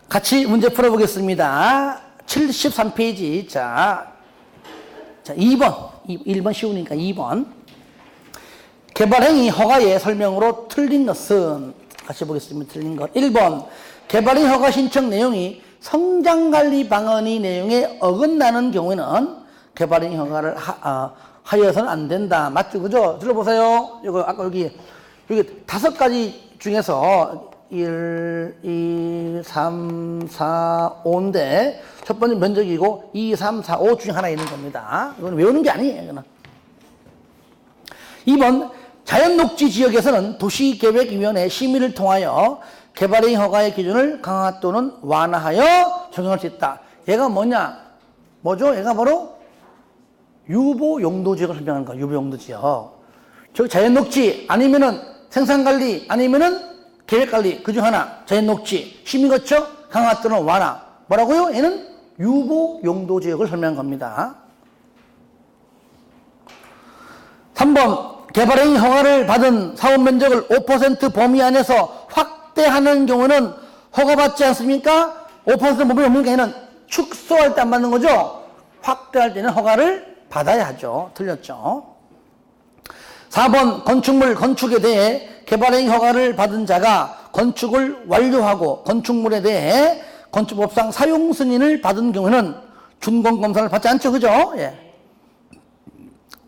같이 문제 풀어보겠습니다. 73페이지. 자, 2번. 1번 쉬우니까 2번. 개발행위 허가의 설명으로 틀린 것은, 같이 보겠습니다. 틀린 것. 1번. 개발행위 허가 신청 내용이 성장관리 방안의 내용에 어긋나는 경우에는 개발행위 허가를 하여서는 안 된다. 맞죠? 그죠? 들어보세요. 이거 아까 여기 5가지 중에서 1, 2, 3, 4, 5인데 첫 번째 면적이고 2, 3, 4, 5 중에 하나 있는 겁니다. 이건 외우는 게 아니에요. 이거는. 2번 자연녹지 지역에서는 도시계획위원회 심의를 통하여 개발행위 허가의 기준을 강화 또는 완화하여 적용할 수 있다. 얘가 뭐죠? 얘가 바로 유보용도지역을 설명하는 거야. 유보용도지역. 저기 자연녹지 아니면은 생산관리 아니면은 계획관리 그 중 하나. 자연녹지 심의 거쳐 강화 또는 완화. 뭐라고요? 얘는 유보용도지역을 설명한 겁니다. 3번 개발행위 허가를 받은 사업 면적을 5% 범위 안에서 확대하는 경우는 허가받지 않습니까? 5% 범위 없는 얘는 축소할 때 안 받는 거죠? 확대할 때는 허가를 받아야 하죠. 틀렸죠. 4번 건축물 건축에 대해 개발행위 허가를 받은 자가 건축을 완료하고 건축물에 대해 건축법상 사용 승인을 받은 경우에는 준공검사를 받지 않죠. 그죠? 예.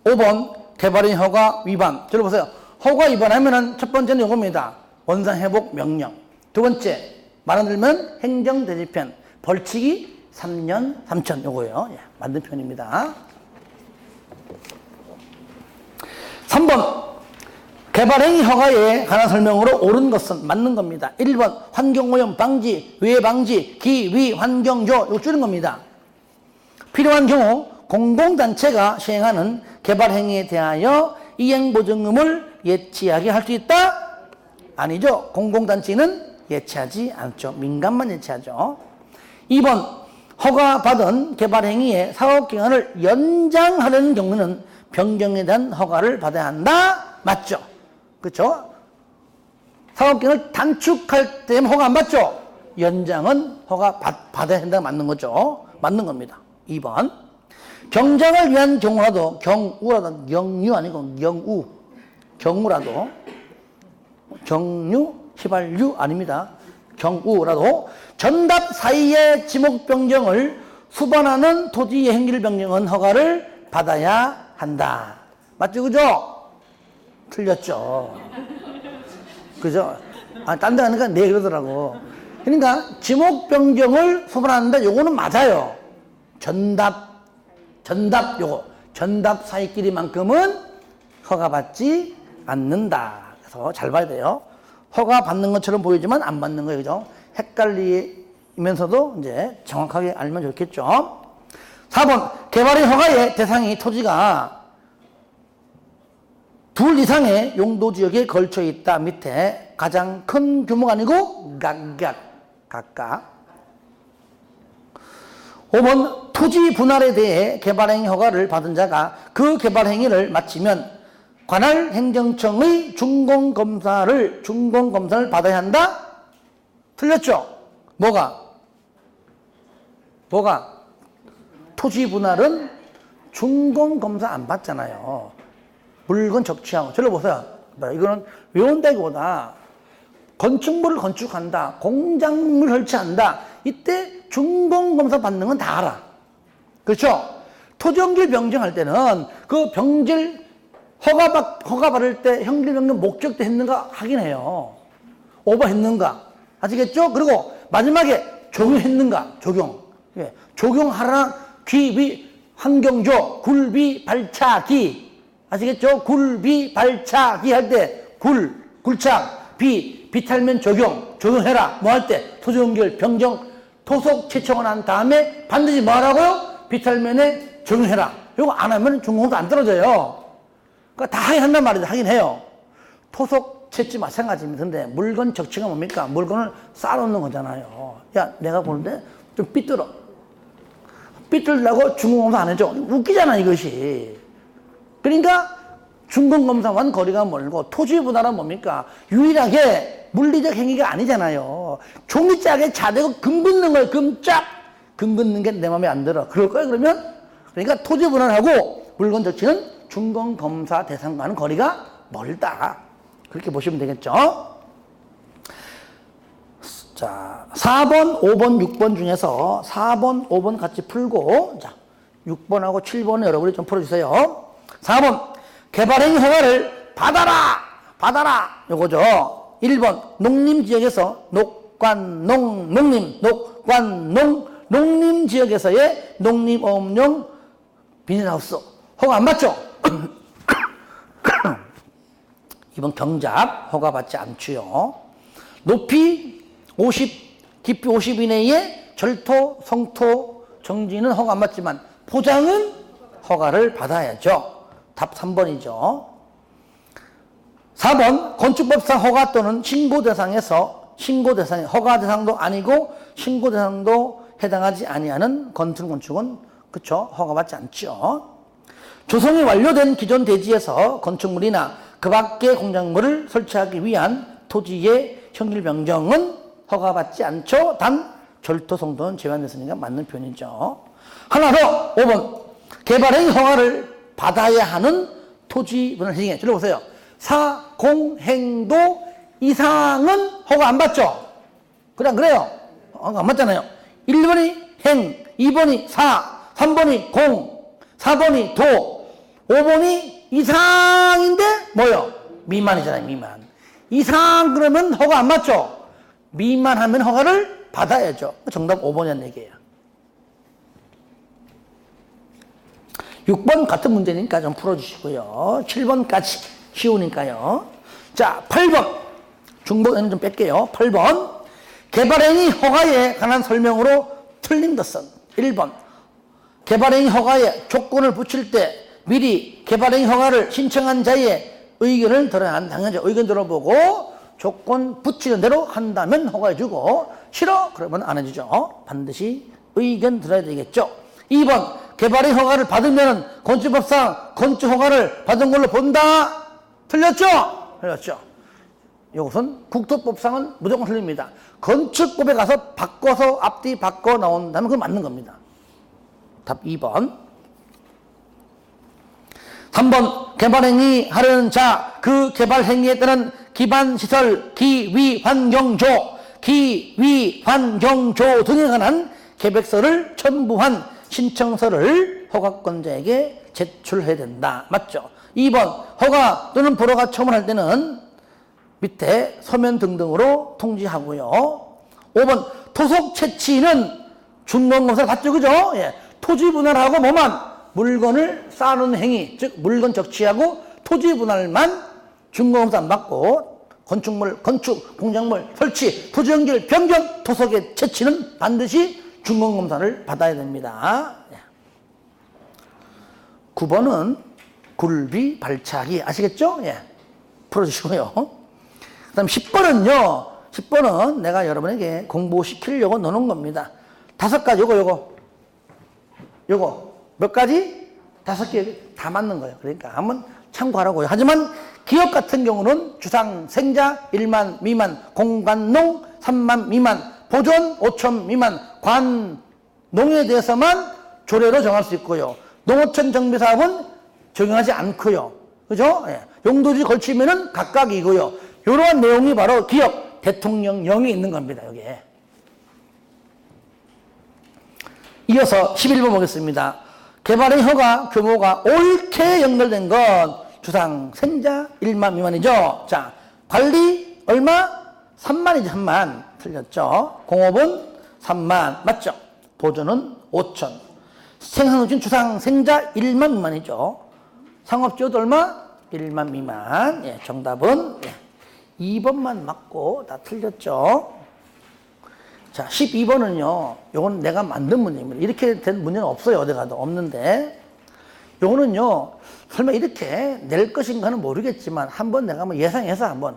5번 개발행위 허가 위반. 들어보세요. 허가 위반하면은 첫 번째는 이겁니다. 원상회복 명령. 두 번째 말 안 들면 행정대지편 벌칙이 3년 3천 요거예요. 예. 맞는 표현입니다. 3번 개발행위 허가에 관한 설명으로 옳은 것은 맞는 겁니다. 1번 환경오염 방지, 위해 방지, 기위 환경조 이거 줄인 겁니다. 필요한 경우 공공단체가 시행하는 개발행위에 대하여 이행보증금을 예치하게 할 수 있다? 아니죠. 공공단체는 예치하지 않죠. 민간만 예치하죠. 2번 허가받은 개발행위의 사업기간을 연장하려는 경우는 변경에 대한 허가를 받아야 한다? 맞죠? 그렇죠? 사업기간을 단축할 때는 허가 안 받죠? 연장은 허가 받아야 한다 맞는 거죠? 맞는 겁니다. 2번 경장을 위한 경우라도 경우라도 경유 아니고 경우라도 경유 휘발유 아닙니다. 경우라도 전답 사이의 지목 변경을 수반하는 토지의 행길 변경은 허가를 받아야 한다. 맞죠? 그죠? 틀렸죠. 그죠? 딴 데 가니까 네 그러더라고. 그러니까 지목 변경을 수반한다. 요거는 맞아요. 전답 사이끼리만큼은 허가받지 않는다. 그래서 잘 봐야 돼요. 허가 받는 것처럼 보이지만 안 받는 거예요. 그죠? 헷갈리면서도 이제 정확하게 알면 좋겠죠. 4번 개발의 허가의 대상이 토지가 둘 이상의 용도지역에 걸쳐 있다. 밑에 가장 큰 규모가 아니고 각각 5번 토지 분할에 대해 개발행위 허가를 받은 자가 그 개발행위를 마치면 관할 행정청의 준공검사를 받아야 한다? 틀렸죠? 뭐가? 토지 분할은 준공검사 안 받잖아요. 물건 적치하고. 들어보세요. 이거는 외운다기보다 건축물을 건축한다. 공작물 설치한다. 이때 준공검사 받는 건 다 알아. 그렇죠? 토지형질 변경할 때는 그 병질 허가 받을 때 형질 변경 목적도 했는가 확인해요. 오버했는가. 아시겠죠? 그리고 마지막에 적용했는가. 예. 적용하라. 기비 환경조 굴비 발차기. 아시겠죠? 굴비 발차기 할 때 굴착 비탈면 적용해라. 뭐 할 때 토지 연결 변경 토속 채청을 한 다음에 반드시 뭐 하라고요? 비탈면에 적용해라. 이거 안 하면 준공도 안 떨어져요. 그러니까 다 하긴 한단 말이죠. 하긴 해요. 토속 채취 마찬가지입니다. 근데 물건 적치가 뭡니까? 물건을 쌓아놓는 거잖아요. 야, 내가 보는데 좀 삐뚤다고 준공검사 안 해줘. 웃기잖아, 이것이. 그러니까 준공검사와는 거리가 멀고 토지 분할은 뭡니까? 유일하게 물리적 행위가 아니잖아요. 거예요. 종이짝에 자대고 금 긋는 거예요. 금짝. 금 긋는 게 내 마음에 안 들어. 그럴 거예요, 그러면? 그러니까 토지 분할하고 물건 적치는 준공검사 대상과는 거리가 멀다. 그렇게 보시면 되겠죠? 자, 4번, 5번, 6번 중에서 4번, 5번 같이 풀고, 자, 6번하고 7번은 여러분이 좀 풀어주세요. 4번, 개발행위 허가를 받아라! 요거죠. 1번, 농림지역에서 농림지역에서의 농림어업용 비닐하우스. 허가 안 받죠? 2번, 경작. 허가 받지 않지요. 높이 50, 깊이 50 이내의 절토, 성토, 정지는 허가 안 받지만 포장은 허가를 받아야죠. 답 3번이죠. 4번, 건축법상 허가 또는 신고 대상에서 허가 대상도 아니고 신고 대상도 해당하지 아니하는 건축은 그쵸? 허가받지 않죠. 조성이 완료된 기존 대지에서 건축물이나 그 밖의 공작물을 설치하기 위한 토지의 형질 변경은 허가받지 않죠. 단 절토 성도는 제한됐으니까 맞는 표현이죠. 하나 더 5번 개발행위 허가를 받아야 하는 토지 분할 행위. 들어보세요. 사공행도 이상은 허가 안 받죠. 그래 안 그래요? 허가 안 받잖아요. 1번이 행, 2번이 사, 3번이 공, 4번이 도, 5번이 이상인데 뭐요? 미만이잖아요. 미만. 이상 그러면 허가 안 받죠. 미만하면 허가를 받아야죠. 정답 5번이라는 얘기예요. 6번 같은 문제니까 좀 풀어주시고요. 7번까지 쉬우니까요. 자, 8번. 중복에는 좀 뺄게요. 8번. 개발행위 허가에 관한 설명으로 틀린 것은 1번. 개발행위 허가에 조건을 붙일 때 미리 개발행위 허가를 신청한 자의 의견을 들어야 한다. 당연하죠. 의견 들어보고 조건 붙이는 대로 한다면 허가해주고 싫어? 그러면 안 해주죠. 반드시 의견 들어야 되겠죠. 2번. 개발행위 허가를 받으면 건축법상 건축 허가를 받은 걸로 본다. 틀렸죠? 틀렸죠. 이것은 국토법상은 무조건 틀립니다. 건축법에 가서 바꿔서 앞뒤 바꿔 나온다면 그건 맞는 겁니다. 답 2번. 3번. 개발행위 하려는 자, 그 개발행위에 따른 기반시설, 기위환경조 등에 관한 계획서를 첨부한 신청서를 허가권자에게 제출해야 된다. 맞죠? 2번. 허가 또는 불허가 처분할 때는 밑에 서면 등등으로 통지하고요. 5번. 토속 채취는 준공검사를 받죠. 그죠? 예. 토지 분할하고 뭐만? 물건을 쌓아놓는 행위, 즉 물건 적치하고 토지 분할만 준공검사 안 받고 건축물, 건축, 공작물, 설치, 토지 연결, 변경, 토속의 채취는 반드시 준공검사를 받아야 됩니다. 9번은 굴비 발차기 아시겠죠? 예. 풀어주시고요. 그 다음 10번은 내가 여러분에게 공부시키려고 넣어놓은 겁니다. 5가지 요거 몇 가지? 5개 다 맞는 거예요. 그러니까 한번 참고하라고요. 하지만 기업 같은 경우는 주상 생자 1만 미만, 공관농 3만 미만, 보존 5천 미만, 관농에 대해서만 조례로 정할 수 있고요. 농어촌 정비사업은 적용하지 않고요. 그죠? 예. 용도지 걸치면은 각각이고요. 이러한 내용이 바로 기업 대통령령에 있는 겁니다. 여기에. 이어서 11번 보겠습니다. 개발의 허가 규모가 옳게 연결된 건 주상 생자 1만 미만이죠. 자, 관리 얼마? 3만이죠. 3만. 틀렸죠. 공업은 3만. 맞죠? 보존은 5천. 생산우진 주상 생자 1만 미만이죠. 상업지역도 얼마? 1만 미만. 예, 정답은 2번만 맞고 다 틀렸죠. 자, 12번은요, 요건 내가 만든 문제입니다. 이렇게 된 문제는 없어요. 어디 가도 없는데. 요거는요, 설마 이렇게 낼 것인가는 모르겠지만, 한번 내가 한번 예상해서 한번,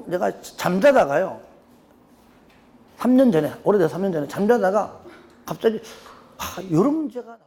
내가 잠자다가요, 3년 전에, 오래돼서 3년 전에 잠자다가 갑자기, 이런 문제가 나올